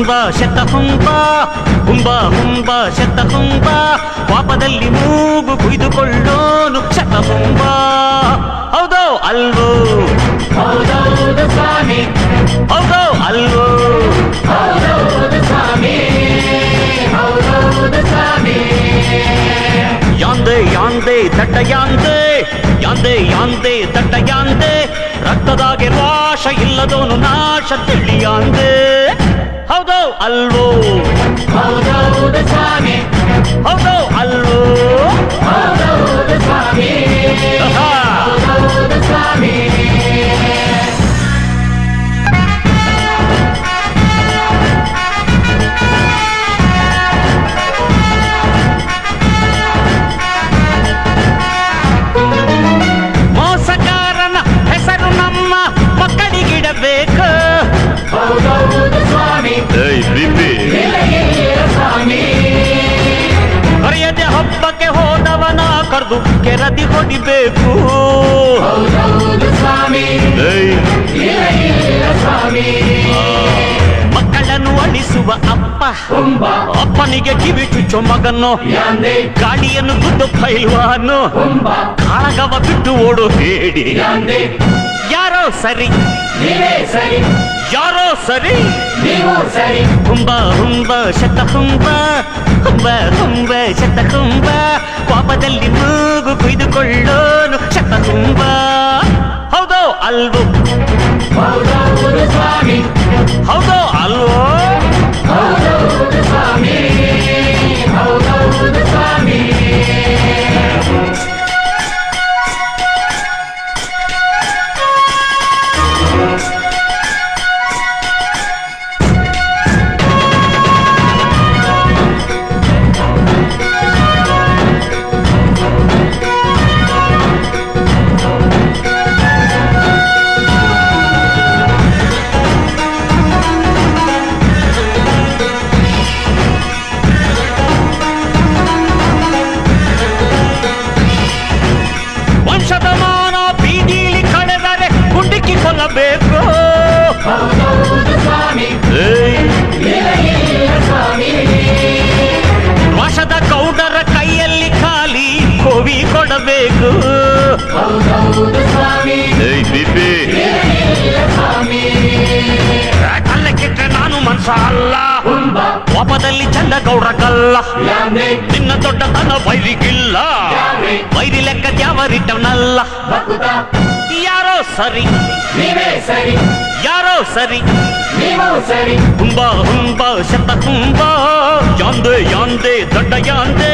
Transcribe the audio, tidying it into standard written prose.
ಹುಂಬ ಶತ ಹುಂಬ ಹುಂಬ ಹುಂಬ ಶತ ಹುಂಬ ಪಾಪದಲ್ಲಿ ಮೂಗು ಕುಯ್ದುಕೊಳ್ಳೋನು ಶತ ಹುಂಬ ಹೌದೋ ಅಲ್ವೋ ಹೌದೌದು ಸ್ವಾಮಿ ಹೌದೋ ಅಲ್ವೋ ಹೌದೌದು ಸ್ವಾಮಿ ಹೌದೌದು ಸ್ವಾಮಿ ಯಾಂದೆ ಯಾಂದೆ ದಟ್ಟ ಯಾಂದೆ ಯಾಂದೆ ಯಾಂದೆ ದಟ್ಟ ಯಾಂದೆ ರಕ್ತದಾಗೆ ವಾಶ ಇಲ್ಲದೋನು ನಾಶ ತಿಳಿಯಾಂದೆ ಹೌದೋ ಅಲ್ವೋ ಹೌದೌದು ಸ್ವಾಮಿ ಹೌದೋ ಅಲ್ವೋ ಹೌದೌದು ಸ್ವಾಮಿ ಆಹಾ. ಹೌದೌದು ಸ್ವಾಮಿ ಮೋಸಗಾರನ ಹೆಸರು ನಮ್ಮ ಮಕ್ಕಳಿಗಿಡಬೇಕು ಹೌದೌದು ಸ್ವಾಮಿ ಸ್ವಾಮಿ ಕರೆಯದೆ ಹಬ್ಬಕ್ಕೆ ಹೋದವನ ಕರೆದು ಕೆರದಿ ಹೊಡಿಬೇಕು ಹೌದೌದು ಸ್ವಾಮಿ ಸ್ವಾಮಿ ಮಕ್ಕಳನ್ನು ಅಳಿಸುವ ಅಪ್ಪ ಹುಂಬ ಅಪ್ಪನಿಗೆ ಕಿವಿ ಚುಚ್ಚೋ ಮಗನ್ನು ಯಾಂದೆ ಗಾಡಿಯನ್ನು ಗುದ್ದು ಪೈಲ್ವಾನು ಹುಂಬ ಕಾಳಗವ ಬಿಟ್ಟು ಓಡು ಹೇಳಿ ಯಾಂದೆ ಯಾರೋ ಸರಿ ನೀವೇ ಸರಿ ಯಾರೋ ಸರಿ ನೀವು ಸರಿ ಹುಂಬ ಹುಂಬ ಶತ ಹುಂಬ ಹುಂಬ ಹುಂಬ ಶತ ಹುಂಬ ಪಾಪದಲ್ಲಿ ಮೂಗು ಕುಯ್ದುಕೊಳ್ಳೋನು ಶತ ಹುಂಬ ಹೌದೋ ಅಲ್ವೋ ಹೌದೌದು ಸ್ವಾಮಿ ಹೌದೋ ಅಲ್ವೋ ಹೌದೌದು ಸ್ವಾಮಿ ಹೌದೌದು ಸ್ವಾಮಿ ವಂಶದ ಮಾನ ಬೀದಿಲಿ ಕಳೆದರೆ ಗುಂಡಿಕ್ಕಿ ಕೊಲ್ಲಬೇಕು ಹೌದೌದು ಸ್ವಾಮಿ ಸ್ವಾಮಿ ವಶದ ಗೌಡರ ಕೈಯಲ್ಲಿ ಖಾಲಿ ಕೋವಿ ಕೊಡಬೇಕು ಹೌದೌದು ಸ್ವಾಮಿ ಸ್ವಾಮಿ ಕಲ್ಲ ಕೆಟ್ಟರೆ ನಾನು ಮನ್ಸ ಅಲ್ಲ ಹುಂಬ ಕೋಪದಲ್ಲಿ ಚಂದ ಗೌಡ್ರ ಕಲ್ಲ ಯಾಂದೆ ನಿನ್ನ ದೊಡ್ಡತನ ವೈರಿಗಿಲ್ಲ ಯಾವೇ ವೈರಿ ಲೆಕ್ಕ ದ್ಯಾವರಿಟ್ಟವನಲ್ಲ ಭಕ್ತ ಯಾರೋ ಸರಿ ನೀವೇ ಸರಿ ಯಾರೋ ಸರಿ ನೀವು ಸರಿ ಹುಂಬ ಹುಂಬ ಶತ ಹುಂಬ ಯಾಂದೆ ಯಾಂದೆ ದೊಡ್ಡ ಯಾಂದೆ